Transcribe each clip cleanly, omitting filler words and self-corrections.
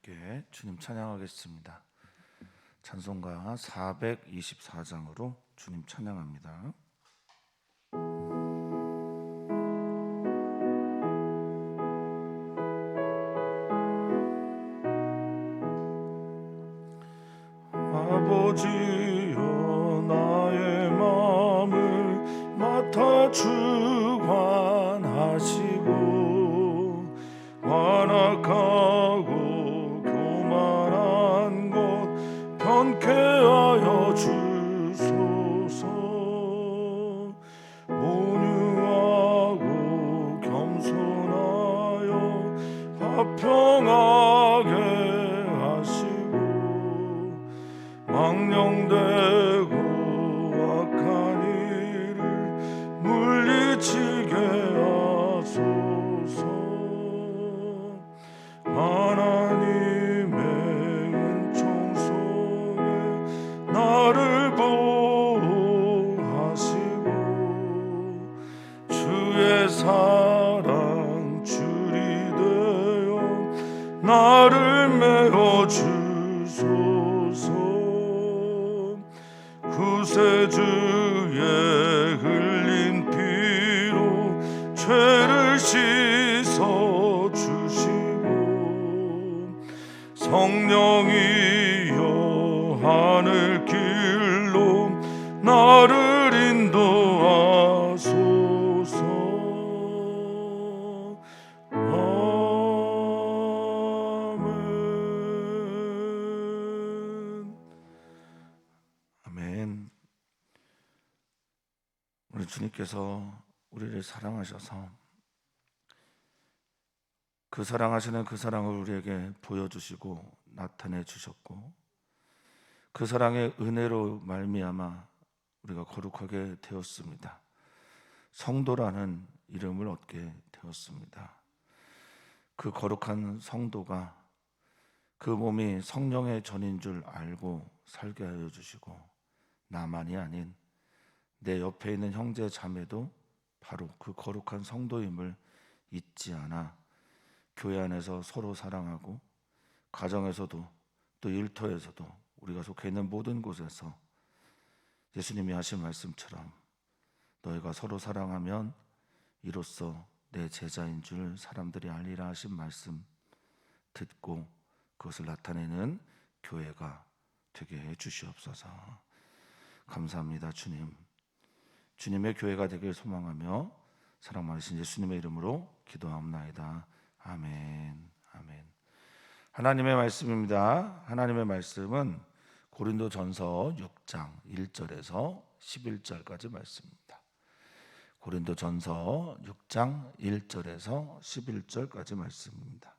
함께 주님 찬양하겠습니다. 찬송가 424장으로 주님 찬양합니다. 아버지여, 나의 마음을 맡아 주관하시고 완악하고 교만한 것 편케 하여 주소서. 온유하고 겸손하여 화평하게 하시고 망령되고 악한 일을 물리치게 하소서. 하나님의 은총 속에 나를 보호하시고 주의 사랑 줄이 되어 나를 메어주소서. 구세주의 흘린 피로 죄를 씻어 주시고 성령이여 하늘 길로 나를 인도하소서. 아멘. 우리 주님께서 우리를 사랑하셔서 그 사랑하시는 그 사랑을 우리에게 보여주시고 나타내 주셨고 그 사랑의 은혜로 말미암아 우리가 거룩하게 되었습니다. 성도라는 이름을 얻게 되었습니다. 그 거룩한 성도가 그 몸이 성령의 전인 줄 알고 살게 하여 주시고 나만이 아닌 내 옆에 있는 형제 자매도 바로 그 거룩한 성도임을 잊지 않아 교회 안에서 서로 사랑하고 가정에서도 또 일터에서도 우리가 속해 있는 모든 곳에서 예수님이 하신 말씀처럼 너희가 서로 사랑하면 이로써 내 제자인 줄 사람들이 알리라 하신 말씀 듣고 그것을 나타내는 교회가 되게 해 주시옵소서. 감사합니다. 주님의 교회가 되길 소망하며 사랑 많으신 예수님의 이름으로 기도하옵나이다. 아멘. 아멘. 하나님의 말씀입니다. 하나님의 말씀은 고린도전서 6장 1절에서 11절까지 말씀입니다. 고린도전서 6장 1절에서 11절까지 말씀입니다.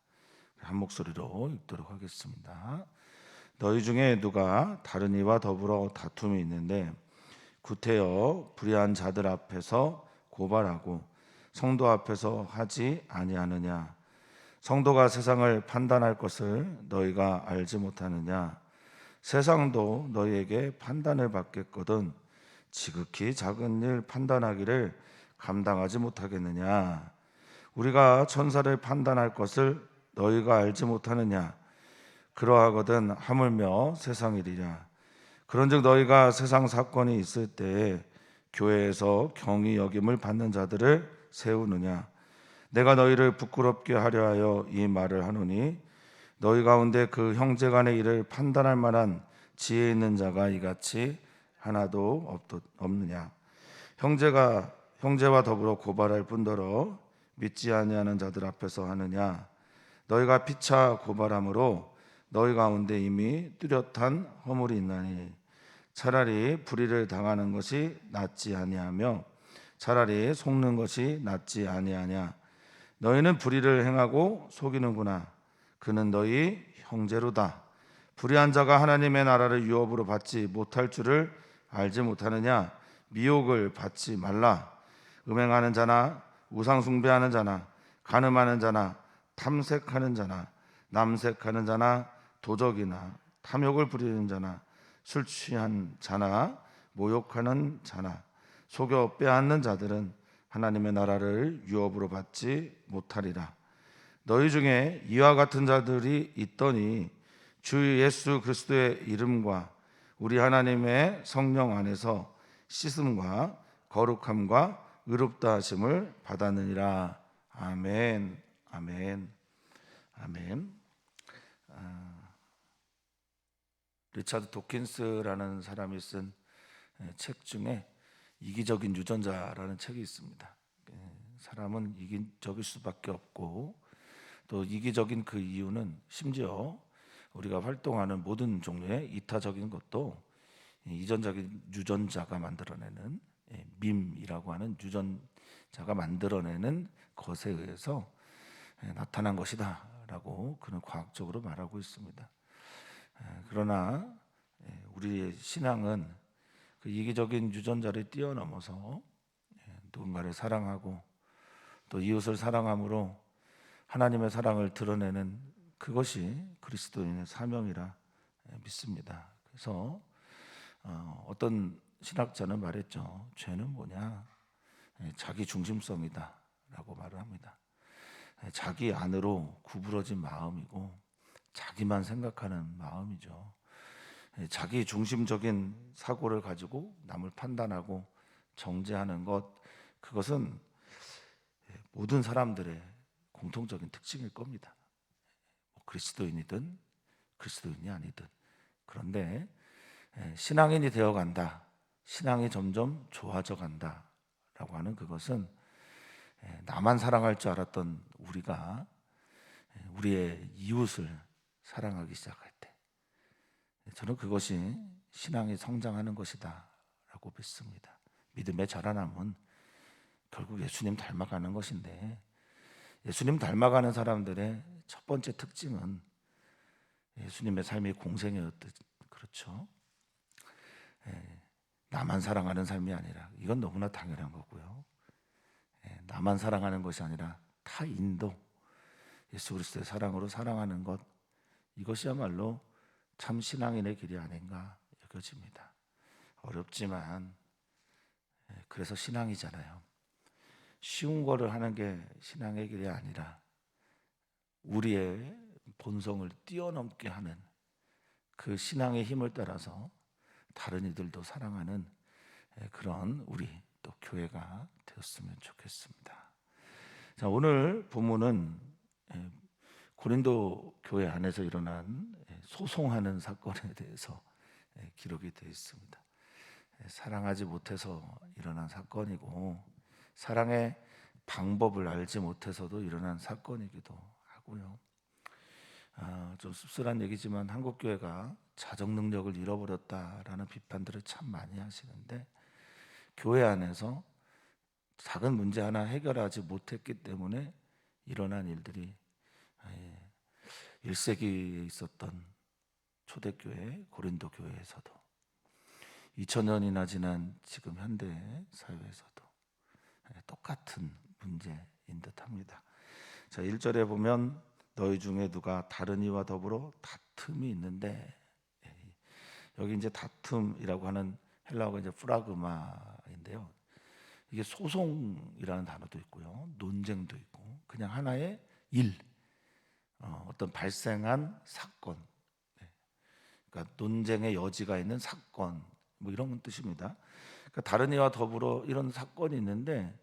한 목소리로 읽도록 하겠습니다. 너희 중에 누가 다른 이와 더불어 다툼이 있는데 구태여 불의한 자들 앞에서 고발하고 성도 앞에서 하지 아니하느냐? 성도가 세상을 판단할 것을 너희가 알지 못하느냐? 세상도 너희에게 판단을 받겠거든 지극히 작은 일 판단하기를 감당하지 못하겠느냐? 우리가 천사를 판단할 것을 너희가 알지 못하느냐? 그러하거든 하물며 세상 일이랴. 그런즉 너희가 세상 사건이 있을 때에 교회에서 경히 여김을 받는 자들을 세우느냐? 내가 너희를 부끄럽게 하려 하여 이 말을 하노니 너희 가운데 그 형제 간의 일을 판단할 만한 지혜 있는 자가 이같이 하나도 없느냐? 형제와 더불어 고발할 뿐더러 믿지 아니하는 자들 앞에서 하느냐? 너희가 피차 고발함으로 너희 가운데 이미 뚜렷한 허물이 있나니 차라리 불의를 당하는 것이 낫지 아니하며 차라리 속는 것이 낫지 아니하냐? 너희는 불의를 행하고 속이는구나. 그는 너희 형제로다. 불의한 자가 하나님의 나라를 유업으로 받지 못할 줄을 알지 못하느냐? 미혹을 받지 말라. 음행하는 자나 우상 숭배하는 자나 간음하는 자나 탐색하는 자나 남색하는 자나 도적이나 탐욕을 부리는 자나 술 취한 자나 모욕하는 자나 속여 빼앗는 자들은 하나님의 나라를 유업으로 받지 못하리라. 너희 중에 이와 같은 자들이 있더니 주 예수 그리스도의 이름과 우리 하나님의 성령 안에서 씻음과 거룩함과 의롭다 하심을 받았느니라. 아멘. 아멘. 아멘. 리차드 도킨스라는 사람이 쓴 책 중에 이기적인 유전자라는 책이 있습니다. 사람은 이기적일 수밖에 없고, 또 이기적인 그 이유는 심지어 우리가 활동하는 모든 종류의 이타적인 것도 유전자가 만들어내는 밈이라고 하는 유전자가 만들어내는 것에 의해서 나타난 것이다 라고 그는 과학적으로 말하고 있습니다. 그러나 우리의 신앙은 그 이기적인 유전자를 뛰어넘어서 누군가를 사랑하고 또 이웃을 사랑함으로 하나님의 사랑을 드러내는 그것이 그리스도인의 사명이라 믿습니다. 그래서 어떤 신학자는 말했죠. 죄는 뭐냐? 자기 중심성이다 라고 말을 합니다. 자기 안으로 구부러진 마음이고 자기만 생각하는 마음이죠. 자기 중심적인 사고를 가지고 남을 판단하고 정죄하는 것, 그것은 모든 사람들의 공통적인 특징일 겁니다. 그리스도인이든 그리스도인이 아니든. 그런데 신앙인이 되어간다, 신앙이 점점 좋아져 간다라고 하는 그것은 나만 사랑할 줄 알았던 우리가 우리의 이웃을 사랑하기 시작할 때, 저는 그것이 신앙이 성장하는 것이다 라고 믿습니다. 믿음의 자라남은 결국 예수님 닮아가는 것인데, 예수님 닮아가는 사람들의 첫 번째 특징은 예수님의 삶이 공생이었듯, 그렇죠? 나만 사랑하는 삶이 아니라, 이건 너무나 당연한 거고요. 나만 사랑하는 것이 아니라 타인도 예수 그리스도의 사랑으로 사랑하는 것, 이것이야말로 참 신앙인의 길이 아닌가 여겨집니다. 어렵지만 그래서 신앙이잖아요. 쉬운 거를 하는 게 신앙의 길이 아니라 우리의 본성을 뛰어넘게 하는 그 신앙의 힘을 따라서 다른 이들도 사랑하는 그런 우리 또 교회가 되었으면 좋겠습니다. 자, 오늘 본문은 고린도 교회 안에서 일어난 소송하는 사건에 대해서 기록이 되어 있습니다. 사랑하지 못해서 일어난 사건이고, 사랑의 방법을 알지 못해서도 일어난 사건이기도 하고요. 좀 씁쓸한 얘기지만 한국 교회가 자정 능력을 잃어버렸다라는 비판들을 참 많이 하시는데, 교회 안에서 작은 문제 하나 해결하지 못했기 때문에 일어난 일들이 1세기에 있었던 초대교회 고린도 교회에서도 2000년이나 지난 지금 현대 사회에서도 똑같은 문제인 듯합니다. 자, 1절에 보면 너희 중에 누가 다른 이와 더불어 다툼이 있는데, 여기 이제 다툼이라고 하는 헬라어가 이제 프라그마인데요. 이게 소송이라는 단어도 있고요, 논쟁도 있고, 그냥 하나의 일, 어떤 발생한 사건, 그러니까 논쟁의 여지가 있는 사건, 뭐 이런 뜻입니다. 그러니까 다른 이와 더불어 이런 사건이 있는데,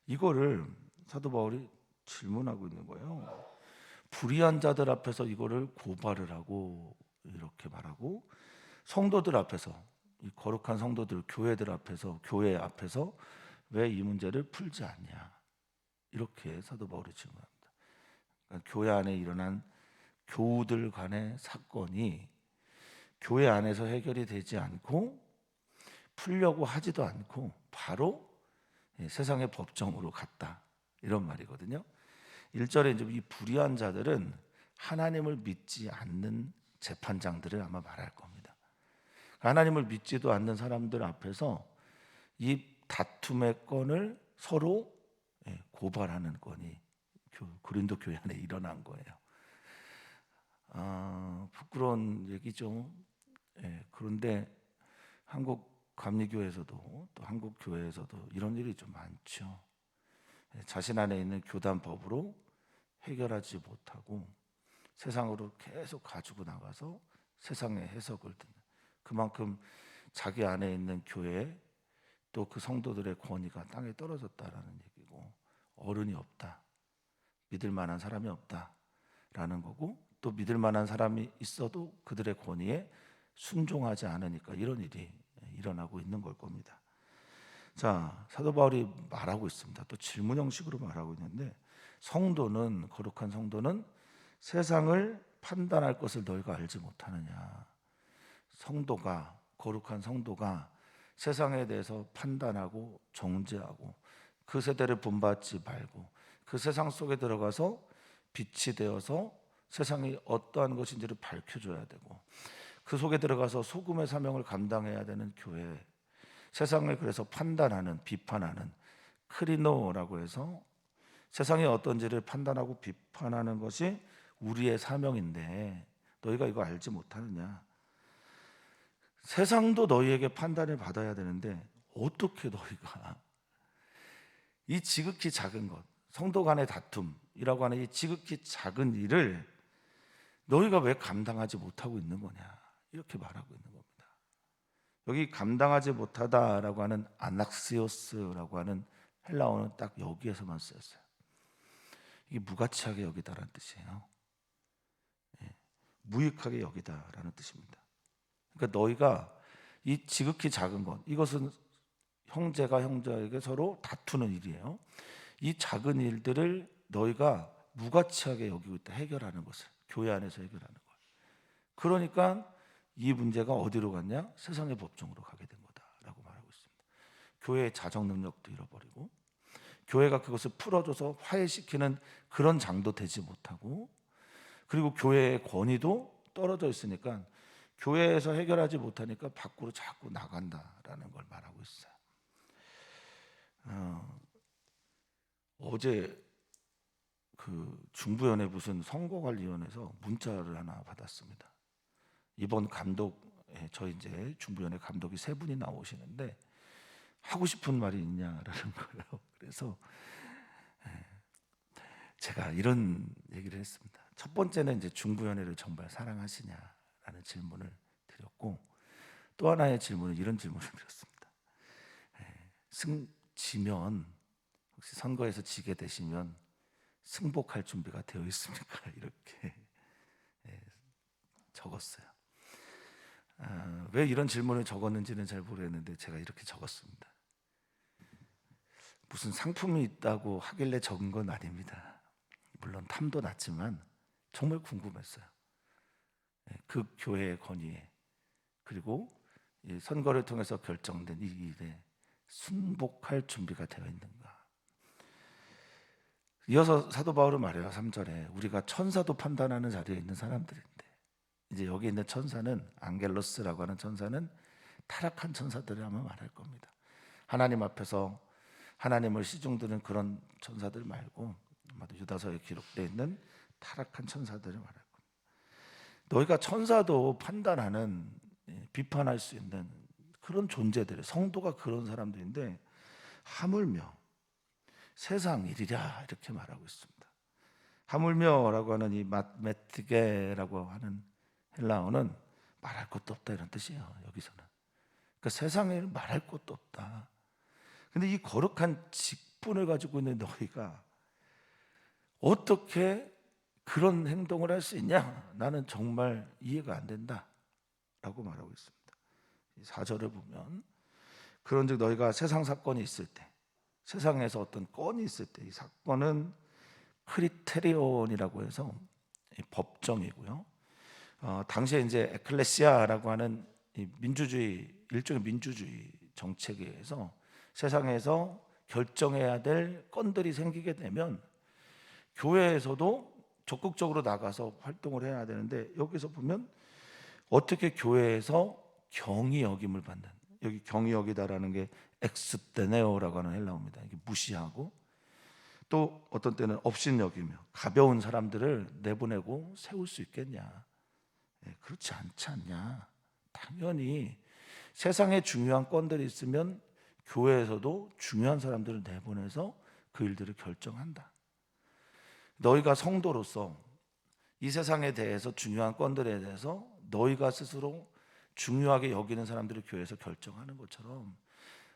이거를 사도 바울이 질문하고 있는 거예요. 불의한 자들 앞에서 이거를 고발을 하고 이렇게 말하고, 성도들 앞에서, 이 거룩한 성도들, 교회들 앞에서, 교회 앞에서 왜 이 문제를 풀지 않냐, 이렇게 사도 바울이 질문합니다. 그러니까 교회 안에 일어난 교우들 간의 사건이 교회 안에서 해결이 되지 않고 풀려고 하지도 않고 바로 세상의 법정으로 갔다, 이런 말이거든요. 1절에 이제 이 불의한 자들은 하나님을 믿지 않는 재판장들을 아마 말할 겁니다. 하나님을 믿지도 않는 사람들 앞에서 이 다툼의 건을 서로 고발하는 건이 고린도 교회 안에 일어난 거예요. 부끄러운 얘기죠. 그런데 한국 감리교회에서도 또 한국 교회에서도 이런 일이 좀 많죠. 자신 안에 있는 교단법으로 해결하지 못하고 세상으로 계속 가지고 나가서 세상의 해석을 듣는, 그만큼 자기 안에 있는 교회 또 그 성도들의 권위가 땅에 떨어졌다라는 얘기고, 어른이 없다, 믿을 만한 사람이 없다라는 거고, 또 믿을 만한 사람이 있어도 그들의 권위에 순종하지 않으니까 이런 일이 일어나고 있는 걸 겁니다. 자, 사도 바울이 말하고 있습니다. 또 질문 형식으로 말하고 있는데, 성도는, 거룩한 성도는 세상을 판단할 것을 너희가 알지 못하느냐. 성도가, 거룩한 성도가 세상에 대해서 판단하고 정죄하고 그 세대를 본받지 말고 그 세상 속에 들어가서 빛이 되어서 세상이 어떠한 것인지를 밝혀줘야 되고, 그 속에 들어가서 소금의 사명을 감당해야 되는 교회, 세상을 그래서 판단하는, 비판하는 크리노라고 해서 세상이 어떤지를 판단하고 비판하는 것이 우리의 사명인데 너희가 이거 알지 못하느냐. 세상도 너희에게 판단을 받아야 되는데 어떻게 너희가 이 지극히 작은 것, 성도 간의 다툼이라고 하는 이 지극히 작은 일을 너희가 왜 감당하지 못하고 있는 거냐, 이렇게 말하고 있는 겁니다. 여기 감당하지 못하다라고 하는 아낙시오스라고 하는 헬라어는 딱 여기에서만 쓰였어요. 이게 무가치하게 여기다라는 뜻이에요. 무익하게 여기다라는 뜻입니다. 그러니까 너희가 이 지극히 작은 것, 이것은 형제가 형제에게 서로 다투는 일이에요. 이 작은 일들을 너희가 무가치하게 여기고 있다, 해결하는 것을, 교회 안에서 해결하는 것. 그러니까 이 문제가 어디로 갔냐? 세상의 법정으로 가게 된 거다라고 말하고 있습니다. 교회의 자정 능력도 잃어버리고, 교회가 그것을 풀어줘서 화해시키는 그런 장도 되지 못하고, 그리고 교회의 권위도 떨어져 있으니까 교회에서 해결하지 못하니까 밖으로 자꾸 나간다라는 걸 말하고 있어요. 어제 그 중부연회 무슨 선거관리위원회에서 문자를 하나 받았습니다. 이번 감독, 저희 이제 중부연회 감독이 3분이 나오시는데 하고 싶은 말이 있냐라는 거예요. 그래서 제가 이런 얘기를 했습니다. 첫 번째는 이제 중부연회를 정말 사랑하시냐라는 질문을 드렸고, 또 하나의 질문은 이런 질문을 드렸습니다. 지면, 혹시 선거에서 지게 되시면 승복할 준비가 되어 있습니까? 이렇게 적었어요. 왜 이런 질문을 적었는지는 잘 모르겠는데 제가 이렇게 적었습니다. 무슨 상품이 있다고 하길래 적은 건 아닙니다. 물론 탐도 났지만 정말 궁금했어요. 그 교회의 권위에, 그리고 이 선거를 통해서 결정된 이 일에 순복할 준비가 되어 있는가. 이어서 사도 바울은 말해요. 3절에 우리가 천사도 판단하는 자리에 있는 사람들인데, 이제 여기 있는 천사는, 앙겔로스라고 하는 천사는 타락한 천사들이라면 말할 겁니다. 하나님 앞에서 하나님을 시중드는 그런 천사들 말고 아마도 유다서에 기록되어 있는 타락한 천사들을 말할 겁니다. 너희가 천사도 판단하는, 비판할 수 있는 그런 존재들, 성도가 그런 사람들인데 하물며 세상 일이랴, 이렇게 말하고 있습니다. 하물며라고 하는 이 메트게라고 하는 헬라어는 말할 것도 없다, 이런 뜻이에요. 여기서는 그러니까 세상에 말할 것도 없다. 근데 이 거룩한 직분을 가지고 있는 너희가 어떻게 그런 행동을 할 수 있냐? 나는 정말 이해가 안 된다 라고 말하고 있습니다. 4절을 보면, 그런즉 너희가 세상 사건이 있을 때, 세상에서 어떤 건이 있을 때, 이 사건은 크리테리온이라고 해서 법정이고요. 당시에 이제 에클레시아라고 하는 이 민주주의, 일종의 민주주의 정책에 의해서 세상에서 결정해야 될 건들이 생기게 되면 교회에서도 적극적으로 나가서 활동을 해야 되는데, 여기서 보면 어떻게 교회에서 경히 여김을 받는, 여기 경히 여기다라는 게 엑스테네오라고 하는 헬라어입니다. 이게 무시하고, 또 어떤 때는 업신여기며 가벼운 사람들을 내보내고 세울 수 있겠냐? 그렇지 않지 않냐? 당연히 세상에 중요한 건들이 있으면 교회에서도 중요한 사람들을 내보내서 그 일들을 결정한다. 너희가 성도로서 이 세상에 대해서 중요한 건들에 대해서 너희가 스스로 중요하게 여기는 사람들을 교회에서 결정하는 것처럼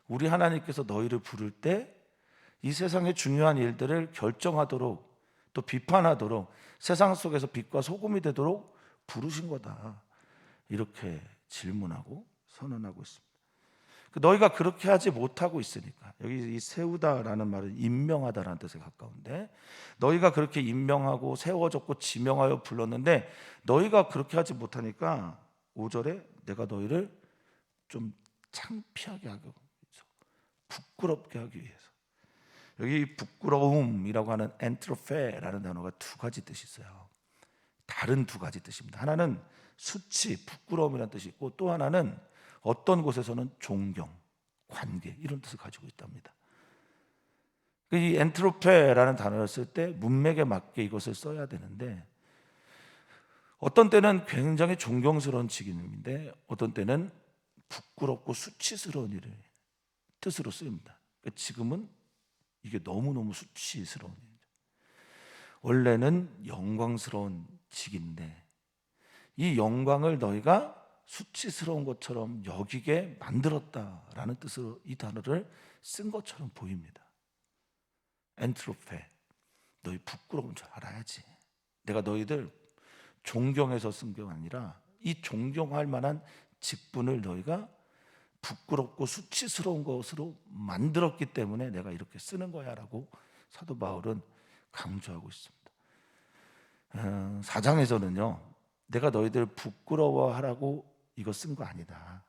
우리 하나님께서 너희를 부를 때 이 세상의 중요한 일들을 결정하도록 또 비판하도록 세상 속에서 빛과 소금이 되도록 부르신 거다. 이렇게 질문하고 선언하고 있습니다. 너희가 그렇게 하지 못하고 있으니까, 여기 이 세우다라는 말은 임명하다라는 뜻에 가까운데, 너희가 그렇게 임명하고 세워졌고 지명하여 불렀는데 너희가 그렇게 하지 못하니까 5절에 내가 너희를 좀 창피하게 하기 위해서, 부끄럽게 하기 위해서. 여기 부끄러움이라고 하는 엔트로페라는 단어가 두 가지 뜻이 있어요. 다른 두 가지 뜻입니다. 하나는 수치, 부끄러움이라는 뜻이 있고, 또 하나는 어떤 곳에서는 존경, 관계, 이런 뜻을 가지고 있답니다. 이 엔트로페라는 단어를 쓸 때 문맥에 맞게 이것을 써야 되는데, 어떤 때는 굉장히 존경스러운 직임인데 어떤 때는 부끄럽고 수치스러운 일을 뜻으로 쓰입니다. 지금은 이게 너무너무 수치스러운 일이죠. 원래는 영광스러운 직인데 이 영광을 너희가 수치스러운 것처럼 여기게 만들었다라는 뜻으로 이 단어를 쓴 것처럼 보입니다. 엔트로페, 너희 부끄러운 줄 알아야지. 내가 너희들 존경해서 쓴 게 아니라 이 존경할 만한 직분을 너희가 부끄럽고 수치스러운 것으로 만들었기 때문에 내가 이렇게 쓰는 거야 라고 사도 바울은 강조하고 있습니다. 4장에서는요 내가 너희들 부끄러워하라고 이거 쓴 거 아니다.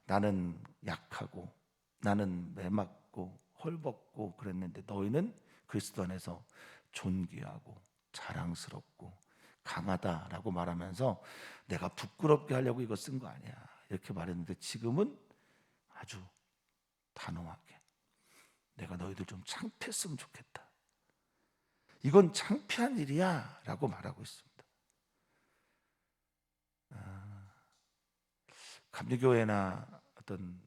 나는 약하고 나는 매맞고 헐벗고 그랬는데 너희는 그리스도 안에서 존귀하고 자랑스럽고 강하다라고 말하면서 내가 부끄럽게 하려고 이거 쓴 거 아니야 이렇게 말했는데, 지금은 아주 단호하게 내가 너희들 좀 창피했으면 좋겠다. 이건 창피한 일이야 라고 말하고 있습니다. 감리교회나 어떤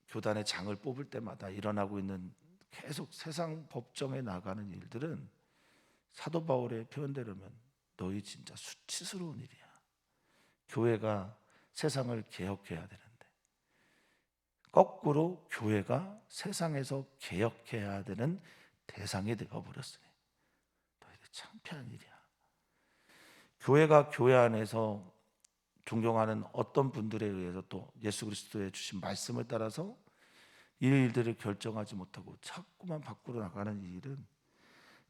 교단의 장을 뽑을 때마다 일어나고 있는 계속 세상 법정에 나가는 일들은 사도 바울의 표현대로면 너희 진짜 수치스러운 일이야. 교회가 세상을 개혁해야 되는데 거꾸로 교회가 세상에서 개혁해야 되는 대상이 되어버렸으니 너희들 창피한 일이야. 교회가 교회 안에서 존경하는 어떤 분들에 의해서 또 예수 그리스도의 주신 말씀을 따라서 이 일들을 결정하지 못하고 자꾸만 밖으로 나가는 이 일은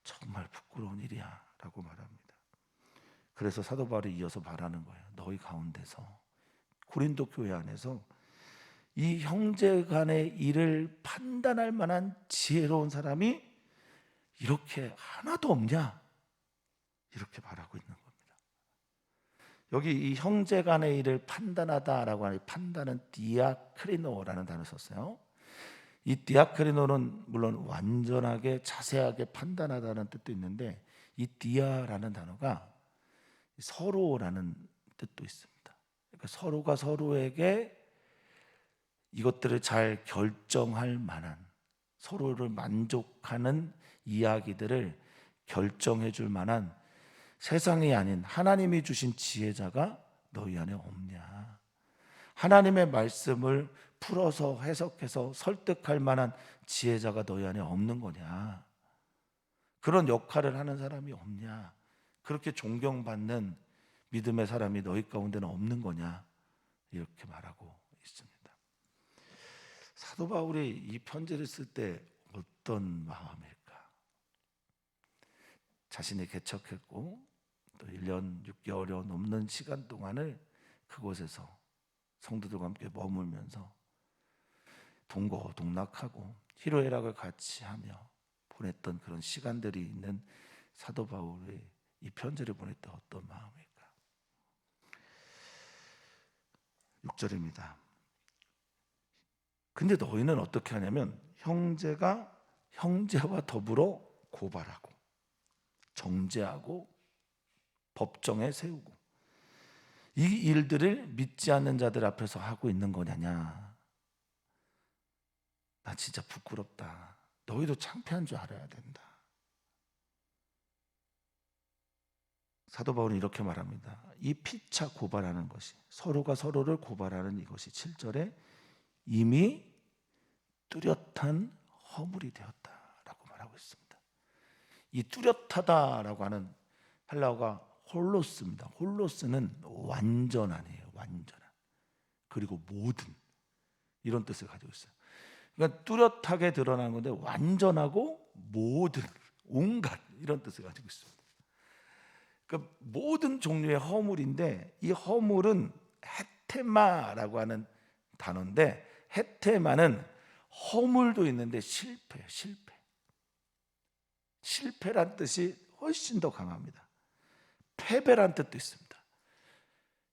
정말 부끄러운 일이야 라고 말합니다. 그래서 사도 바울이 이어서 말하는 거예요. 너희 가운데서, 고린도 교회 안에서 이 형제 간의 일을 판단할 만한 지혜로운 사람이 이렇게 하나도 없냐? 이렇게 말하고 있는 겁니다. 여기 이 형제 간의 일을 판단하다라고 하는 판단은 디아크리노라는 단어를 썼어요. 이 디아크리노는 물론 완전하게 자세하게 판단하다는 뜻도 있는데 이 디아라는 단어가 서로라는 뜻도 있습니다. 그러니까 서로가 서로에게 이것들을 잘 결정할 만한, 서로를 만족하는 이야기들을 결정해 줄 만한 세상이 아닌 하나님이 주신 지혜자가 너희 안에 없냐? 하나님의 말씀을 풀어서 해석해서 설득할 만한 지혜자가 너희 안에 없는 거냐? 그런 역할을 하는 사람이 없냐? 그렇게 존경받는 믿음의 사람이 너희 가운데는 없는 거냐? 이렇게 말하고 있습니다. 사도 바울이 이 편지를 쓸 때 어떤 마음일까? 자신이 개척했고 또 1년 6개월여 넘는 시간 동안을 그곳에서 성도들과 함께 머물면서 동고동락하고 희로애락을 같이 하며 보냈던 그런 시간들이 있는 사도 바울의 이 편지를 보낼 때 어떤 마음일까? 6절입니다. 근데 너희는 어떻게 하냐면 형제가 형제와 더불어 고발하고 정죄하고 법정에 세우고 이 일들을 믿지 않는 자들 앞에서 하고 있는 거냐냐. 나 진짜 부끄럽다. 너희도 창피한 줄 알아야 된다. 사도 바울은 이렇게 말합니다. 이 피차 고발하는 것이, 서로가 서로를 고발하는 이것이 7절에 이미 뚜렷한 허물이 되었다라고 말하고 있습니다. 이 뚜렷하다라고 하는 헬라어가 홀로스입니다. 홀로스는 완전한이에요. 완전한. 그리고 모든, 이런 뜻을 가지고 있어요. 그러니까 뚜렷하게 드러나는 건데 완전하고 모든, 온갖, 이런 뜻을 가지고 있습니다. 그러니까 모든 종류의 허물인데, 이 허물은 헤테마라고 하는 단어인데, 헤테마는 허물도 있는데 실패예요. 실패란 뜻이 훨씬 더 강합니다. 패배란 뜻도 있습니다.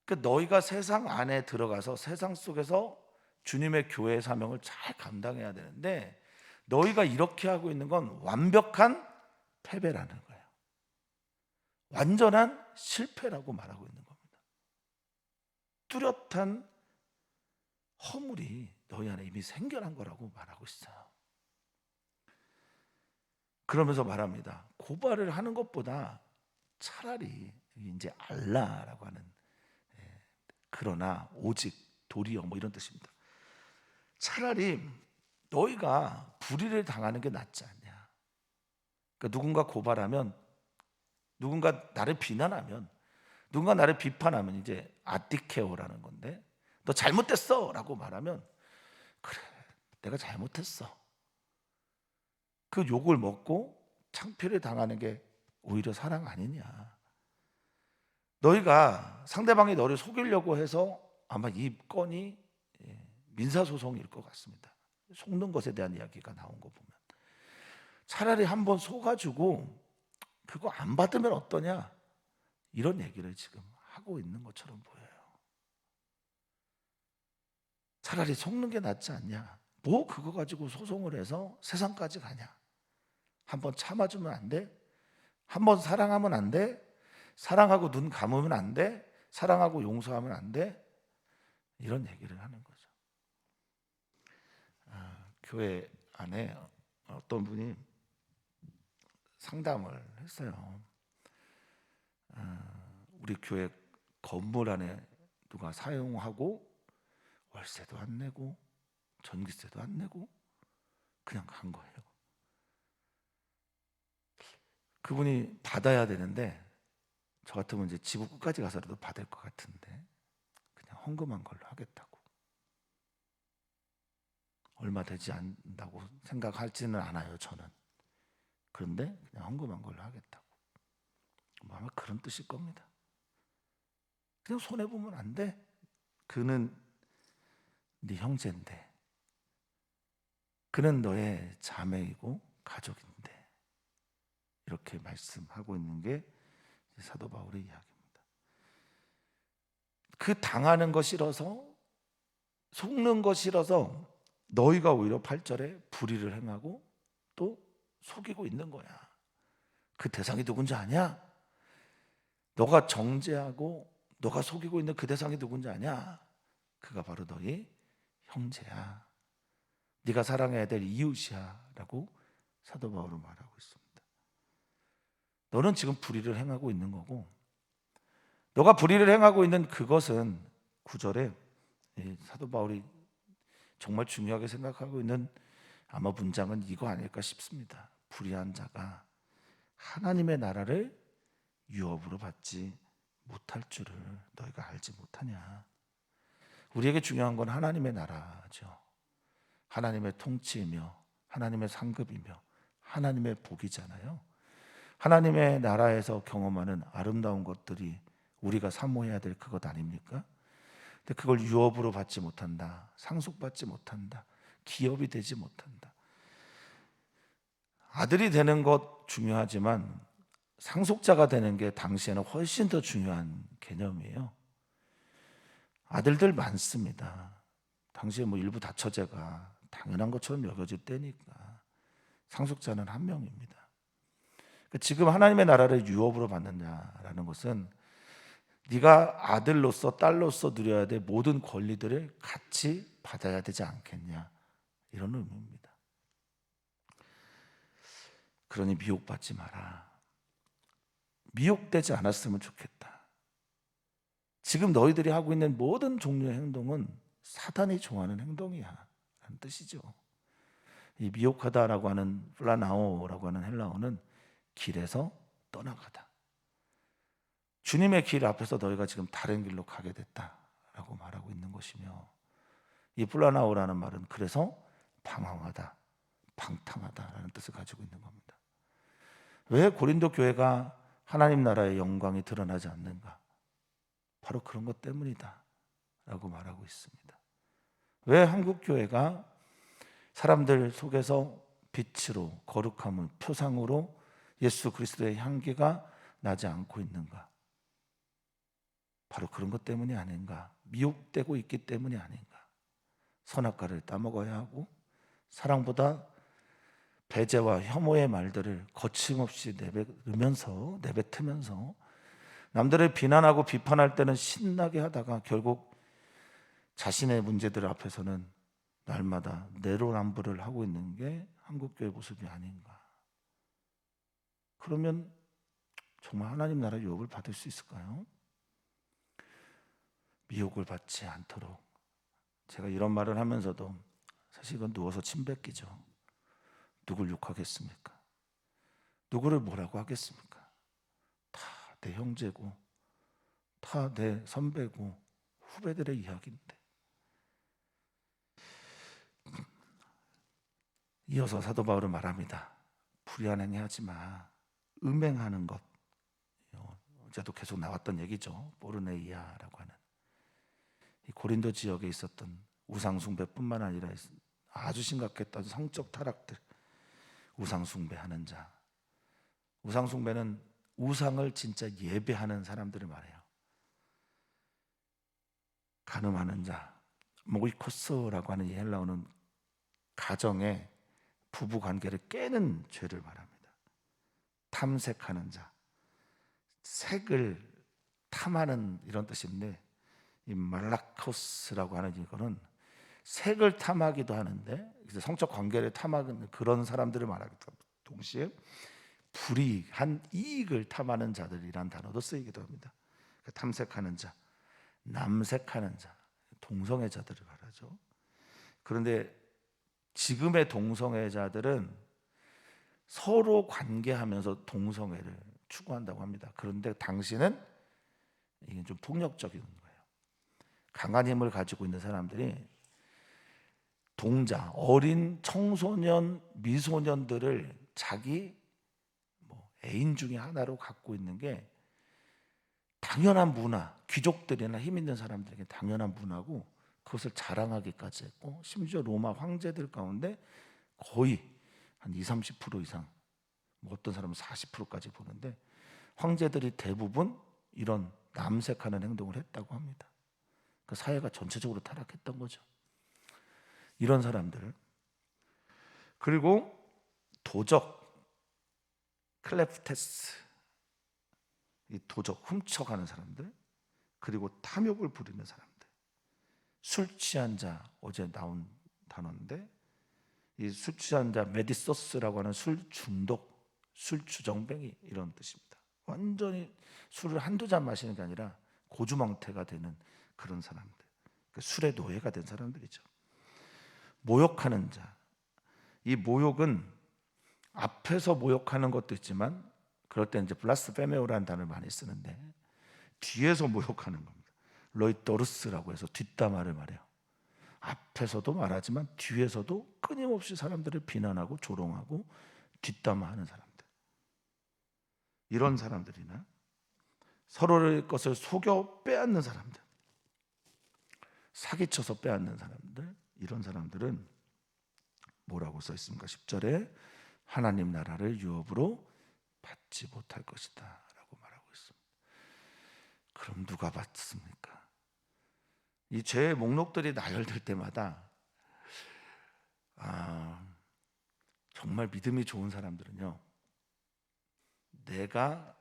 그러니까 너희가 세상 안에 들어가서 세상 속에서 주님의 교회의 사명을 잘 감당해야 되는데, 너희가 이렇게 하고 있는 건 완벽한 패배라는 거예요. 완전한 실패라고 말하고 있는 겁니다. 뚜렷한 허물이 너희 안에 이미 생겨난 거라고 말하고 있어요. 그러면서 말합니다. 고발을 하는 것보다 차라리 이제 알라라고 하는, 그러나 오직 도리어 뭐 이런 뜻입니다. 차라리 너희가 불의를 당하는 게 낫지 않냐. 그러니까 누군가 고발하면, 누군가 나를 비난하면, 누군가 나를 비판하면 이제 아티케오라는 건데, 너 잘못됐어 라고 말하면, 그래 내가 잘못했어, 그 욕을 먹고 창피를 당하는 게 오히려 사랑 아니냐. 너희가 상대방이 너를 속이려고 해서 아마 이 건이 민사소송일 것 같습니다. 속는 것에 대한 이야기가 나온 거 보면 차라리 한번 속아주고 그거 안 받으면 어떠냐, 이런 얘기를 지금 하고 있는 것처럼 보여요. 차라리 속는 게 낫지 않냐. 뭐 그거 가지고 소송을 해서 세상까지 가냐. 한번 참아주면 안 돼? 한번 사랑하면 안 돼? 사랑하고 눈 감으면 안 돼? 사랑하고 용서하면 안 돼? 이런 얘기를 하는 거죠. 교회 안에 어떤 분이 상담을 했어요. 우리 교회 건물 안에 누가 사용하고 월세도 안 내고 전기세도 안 내고 그냥 간 거예요. 그분이 받아야 되는데, 저 같으면 이제 지구 끝까지 가서라도 받을 것 같은데 그냥 헌금한 걸로 하겠다고. 얼마 되지 않는다고 생각하지는 않아요, 저는. 그런데 그냥 헌금한 걸로 하겠다고. 아마 그런 뜻일 겁니다. 그냥 손해보면 안 돼. 그는 네 형제인데, 그는 너의 자매이고 가족인데, 이렇게 말씀하고 있는 게 사도 바울의 이야기입니다. 그 당하는 거 싫어서, 속는 거 싫어서 너희가 오히려 8절에 불의를 행하고 또 속이고 있는 거야. 그 대상이 누군지 아냐? 너가 정죄하고 너가 속이고 있는 그 대상이 누군지 아냐? 그가 바로 너희 형제야. 네가 사랑해야 될 이웃이야 라고 사도 바울은 말하고 있습니다. 너는 지금 불의를 행하고 있는 거고, 너가 불의를 행하고 있는 그것은 9절에 사도 바울이 정말 중요하게 생각하고 있는 아마 문장은 이거 아닐까 싶습니다. 불의한 자가 하나님의 나라를 유업으로 받지 못할 줄을 너희가 알지 못하냐. 우리에게 중요한 건 하나님의 나라죠. 하나님의 통치이며 하나님의 상급이며 하나님의 복이잖아요. 하나님의 나라에서 경험하는 아름다운 것들이 우리가 사모해야 될 그것 아닙니까? 근데 그걸 유업으로 받지 못한다, 상속받지 못한다, 기업이 되지 못한다. 아들이 되는 것 중요하지만 상속자가 되는 게 당시에는 훨씬 더 중요한 개념이에요. 아들들 많습니다. 당시에 뭐 일부 다처제가 당연한 것처럼 여겨질 때니까 상속자는 한 명입니다. 지금 하나님의 나라를 유업으로 받느냐라는 것은 네가 아들로서 딸로서 누려야 될 모든 권리들을 같이 받아야 되지 않겠냐, 이런 의미입니다. 그러니 미혹받지 마라. 미혹되지 않았으면 좋겠다. 지금 너희들이 하고 있는 모든 종류의 행동은 사단이 좋아하는 행동이야 라는 뜻이죠. 이 미혹하다라고 하는 플라나오라고 하는 헬라어는 길에서 떠나가다. 주님의 길 앞에서 너희가 지금 다른 길로 가게 됐다라고 말하고 있는 것이며, 이 플라나오라는 말은 그래서 방황하다, 방탕하다라는 뜻을 가지고 있는 겁니다. 왜 고린도 교회가 하나님 나라의 영광이 드러나지 않는가? 바로 그런 것 때문이다 라고 말하고 있습니다. 왜 한국 교회가 사람들 속에서 빛으로, 거룩함을 표상으로 예수 그리스도의 향기가 나지 않고 있는가? 바로 그런 것 때문이 아닌가? 미혹되고 있기 때문이 아닌가? 선악과를 따먹어야 하고 사랑보다 배제와 혐오의 말들을 거침없이 내뱉으면서 남들을 비난하고 비판할 때는 신나게 하다가 결국 자신의 문제들 앞에서는 날마다 내로남불을 하고 있는 게 한국교회 모습이 아닌가. 그러면 정말 하나님 나라 유업을 받을 수 있을까요? 미혹을 받지 않도록. 제가 이런 말을 하면서도 사실 이건 누워서 침 뱉기죠. 누굴 욕하겠습니까? 누구를 뭐라고 하겠습니까? 다 내 형제고 다 내 선배고 후배들의 이야기인데. 이어서 사도 바울은 말합니다. 불의한 행위하지 마. 음행하는 것. 어제도 계속 나왔던 얘기죠. 포르네이아라고 하는 이 고린도 지역에 있었던 우상 숭배뿐만 아니라 아주 심각했던 성적 타락들. 우상 숭배하는 자. 우상 숭배는 우상을 진짜 예배하는 사람들을 말해요. 간음하는 자, 모이코스라고 하는 이 헬라어는 가정의 부부 관계를 깨는 죄를 말합니다. 탐색하는 자, 색을 탐하는 이런 뜻인데, 이 말라코스라고 하는 이거는 색을 탐하기도 하는데, 성적 관계를 탐하는 그런 사람들을 말하기도 하고, 동시에 불이한 이익을 탐하는 자들이란 단어도 쓰이기도 합니다. 탐색하는 자, 남색하는 자, 동성애자들을 말하죠. 그런데 지금의 동성애자들은 서로 관계하면서 동성애를 추구한다고 합니다. 그런데 당시는 이게 좀 폭력적인 거예요. 강한 힘을 가지고 있는 사람들이 동자, 어린 청소년, 미소년들을 자기 애인 중에 하나로 갖고 있는 게 당연한 문화, 귀족들이나 힘 있는 사람들에게 당연한 문화고, 그것을 자랑하기까지 했고, 심지어 로마 황제들 가운데 거의 한 20, 30% 이상, 어떤 사람은 40%까지 보는데, 황제들이 대부분 이런 남색하는 행동을 했다고 합니다. 그 사회가 전체적으로 타락했던 거죠. 이런 사람들. 그리고 도적, 클레프테스, 이 도적, 훔쳐가는 사람들, 그리고 탐욕을 부리는 사람들, 술 취한 자, 어제 나온 단어인데, 이 술 취한 자, 메디소스라고 하는 술 중독, 술 주정뱅이 이런 뜻입니다. 완전히 술을 한두 잔 마시는 게 아니라 고주망태가 되는 그런 사람들, 술의 노예가 된 사람들이죠. 모욕하는 자, 이 모욕은 앞에서 모욕하는 것도 있지만, 그럴 때 이제 블라스페메오라는 단어를 많이 쓰는데, 뒤에서 모욕하는 겁니다. 로이토르스라고 해서 뒷담화를 말해요. 앞에서도 말하지만 뒤에서도 끊임없이 사람들을 비난하고 조롱하고 뒷담화하는 사람들. 이런 사람들이나 서로의 것을 속여 빼앗는 사람들, 사기쳐서 빼앗는 사람들, 이런 사람들은 뭐라고 써 있습니까? 10절에 하나님 나라를 유업으로 받지 못할 것이다 라고 말하고 있습니다. 그럼 누가 받습니까? 이 죄의 목록들이 나열될 때마다 정말 믿음이 좋은 사람들은요, 내가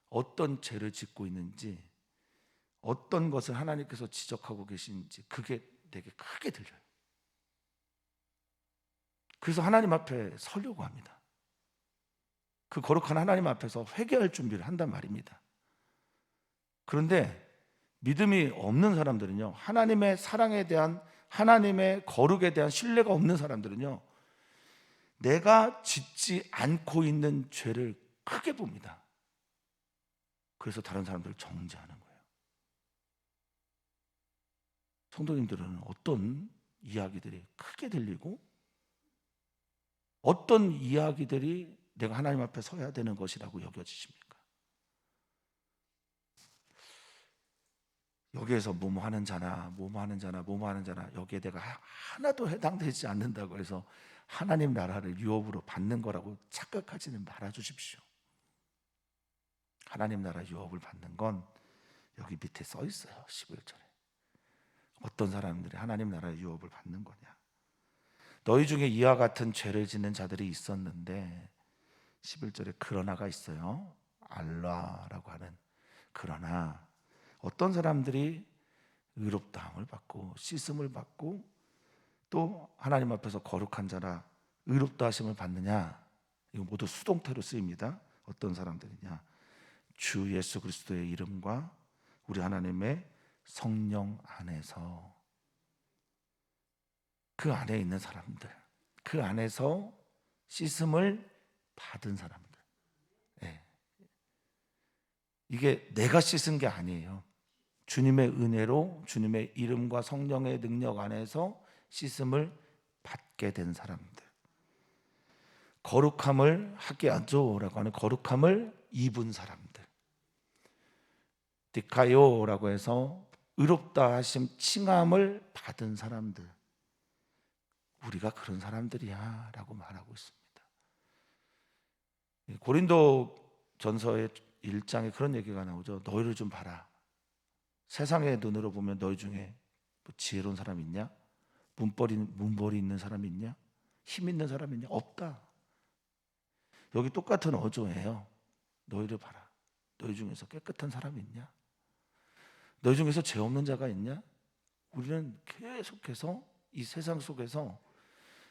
어떤 죄를 짓고 있는지, 어떤 것을 하나님께서 지적하고 계신지 그게 되게 크게 들려요. 그래서 하나님 앞에 서려고 합니다. 그 거룩한 하나님 앞에서 회개할 준비를 한단 말입니다. 그런데 믿음이 없는 사람들은요, 하나님의 사랑에 대한, 하나님의 거룩에 대한 신뢰가 없는 사람들은요, 내가 짓지 않고 있는 죄를 크게 봅니다. 그래서 다른 사람들을 정죄하는 거예요. 성도님들은 어떤 이야기들이 크게 들리고 어떤 이야기들이 내가 하나님 앞에 서야 되는 것이라고 여겨지십니까? 여기에서 뭐뭐 하는 자나 여기에 내가 하나도 해당되지 않는다고 해서 하나님 나라를 유업으로 받는 거라고 착각하지는 말아주십시오. 하나님 나라 유업을 받는 건 여기 밑에 써 있어요. 11절에 어떤 사람들이 하나님 나라 유업을 받는 거냐. 너희 중에 이와 같은 죄를 짓는 자들이 있었는데 11절에 그러나가 있어요. 알라라고 하는 그러나 어떤 사람들이 의롭다함을 받고 씻음을 받고 또 하나님 앞에서 거룩한 자라 의롭다 하심을 받느냐. 이거 모두 수동태로 쓰입니다. 어떤 사람들이냐. 주 예수 그리스도의 이름과 우리 하나님의 성령 안에서, 그 안에 있는 사람들, 그 안에서 씻음을 받은 사람들. 네. 이게 내가 씻은 게 아니에요. 주님의 은혜로 주님의 이름과 성령의 능력 안에서 씻음을 받게 된 사람들, 거룩함을 하게 하죠라고 하는 거룩함을 입은 사람들, 디카요라고 해서 의롭다 하심 칭함을 받은 사람들, 우리가 그런 사람들이야 라고 말하고 있습니다. 고린도 전서의 1장에 그런 얘기가 나오죠. 너희를 좀 봐라. 세상의 눈으로 보면 너희 중에 뭐 지혜로운 사람 있냐? 문벌이 있는 사람 있냐? 힘 있는 사람 있냐? 없다. 여기 똑같은 어조예요. 너희를 봐라. 너희 중에서 깨끗한 사람이 있냐? 너희 중에서 죄 없는 자가 있냐? 우리는 계속해서 이 세상 속에서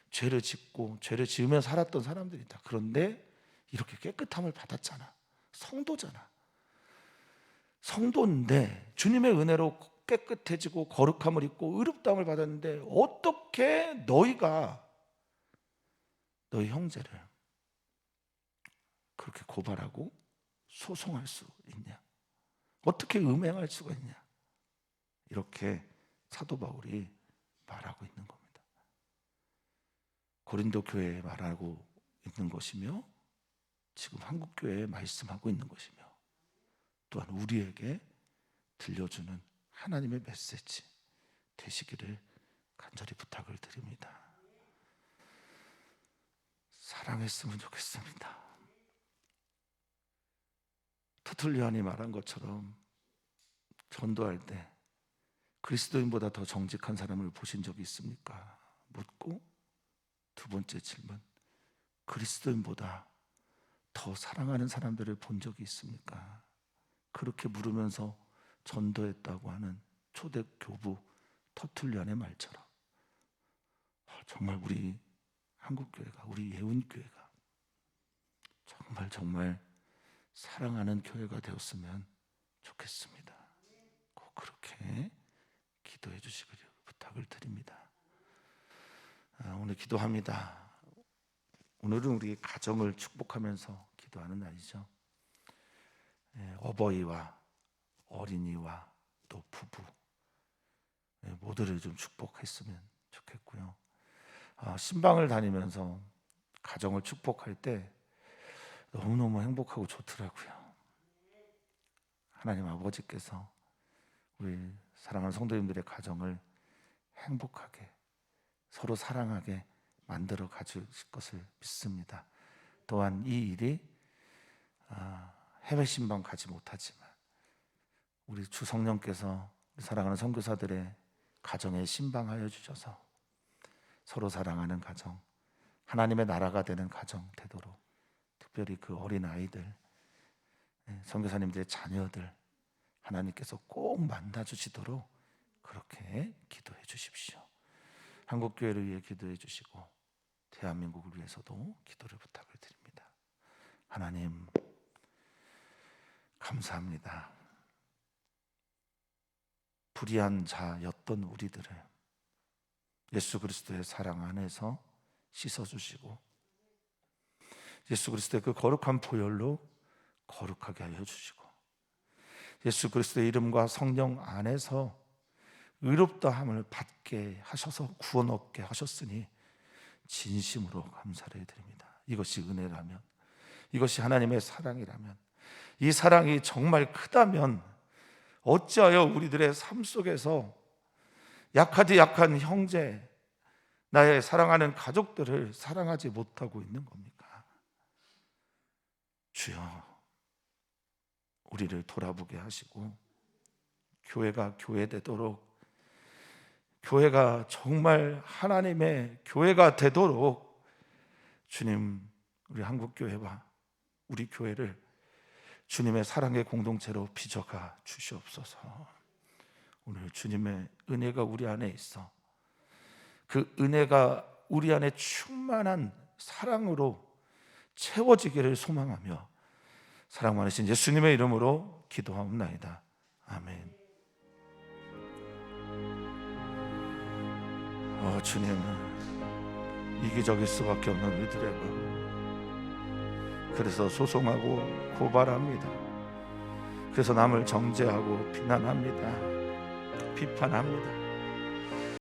죄를 짓고 죄를 지으며 살았던 사람들이다. 그런데 이렇게 깨끗함을 받았잖아. 성도잖아. 성도인데 주님의 은혜로 깨끗해지고 거룩함을 입고 의롭다함을 받았는데 어떻게 너희가 너희 형제를 그렇게 고발하고 소송할 수 있냐? 어떻게 음행할 수가 있냐? 이렇게 사도 바울이 말하고 있는 겁니다. 고린도 교회에 말하고 있는 것이며 지금 한국 교회에 말씀하고 있는 것이며 또한 우리에게 들려주는 하나님의 메시지 되시기를 간절히 부탁을 드립니다. 사랑했으면 좋겠습니다. 터툴리안이 말한 것처럼 전도할 때 그리스도인보다 더 정직한 사람을 보신 적이 있습니까? 묻고 두 번째 질문, 그리스도인보다 더 사랑하는 사람들을 본 적이 있습니까? 그렇게 물으면서 전도했다고 하는 초대 교부 터툴리안의 말처럼 정말 우리 한국교회가, 우리 예운교회가 정말 사랑하는 교회가 되었으면 좋겠습니다. 꼭 그렇게 기도해 주시기를 부탁을 드립니다. 오늘 기도합니다. 오늘은 우리 가정을 축복하면서 기도하는 날이죠. 어버이와 어린이와 또 부부 모두를 좀 축복했으면 좋겠고요. 신방을 다니면서 가정을 축복할 때 너무너무 행복하고 좋더라고요. 하나님 아버지께서 우리 사랑하는 성도님들의 가정을 행복하게 서로 사랑하게 만들어 가주실 것을 믿습니다. 또한 이 일이 해외 신방 가지 못하지만 우리 주 성령께서 우리 사랑하는 선교사들의 가정에 신방하여 주셔서 서로 사랑하는 가정, 하나님의 나라가 되는 가정 되도록, 특별히 그 어린 아이들, 선교사님들의 자녀들 하나님께서 꼭 만나 주시도록 그렇게 기도해 주십시오. 한국교회를 위해 기도해 주시고 대한민국을 위해서도 기도를 부탁을 드립니다. 하나님 감사합니다. 불의한 자였던 우리들을 예수 그리스도의 사랑 안에서 씻어주시고 예수 그리스도의 그 거룩한 보혈로 거룩하게 하여 주시고 예수 그리스도의 이름과 성령 안에서 의롭다함을 받게 하셔서 구원 얻게 하셨으니 진심으로 감사를 드립니다. 이것이 은혜라면, 이것이 하나님의 사랑이라면, 이 사랑이 정말 크다면 어찌하여 우리들의 삶 속에서 약하디 약한 형제, 나의 사랑하는 가족들을 사랑하지 못하고 있는 겁니까? 주여, 우리를 돌아보게 하시고 교회가 교회되도록, 교회가 정말 하나님의 교회가 되도록 주님, 우리 한국교회와 우리 교회를 주님의 사랑의 공동체로 빚어가 주시옵소서. 오늘 주님의 은혜가 우리 안에 있어 그 은혜가 우리 안에 충만한 사랑으로 채워지기를 소망하며 사랑 많으신 예수님의 이름으로 기도하옵나이다. 아멘. 주님, 이기적일 수밖에 없는 우리들에게 그래서 소송하고 고발합니다. 그래서 남을 정죄하고 비난합니다. 비판합니다.